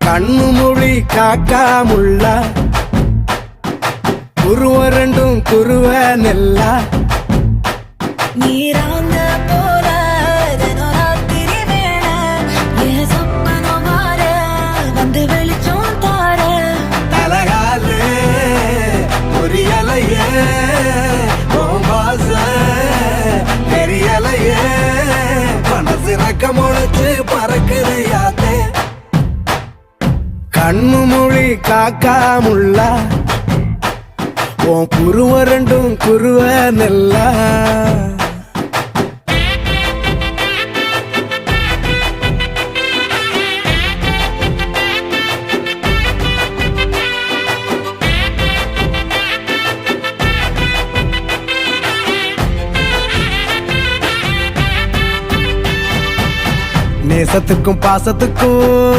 கண்ணு மொழி காக்காமுள்ள குருவ ரெண்டும் குருவ நெல்லா நீராங்க போல ராத்திரி வேண என் சொப்பனம் மாற வந்து வெளிச்சம் தார தலகாலே பொரியலையே வாச தெரியலையே மனசு ரக்க முளைச்சு பறக்குது யாத்தே கண்ணு மொழி காக்காமுள்ள உன் குருவ ரெண்டும் குருவ நெல்லா நேசத்துக்கும் பாசத்துக்கும்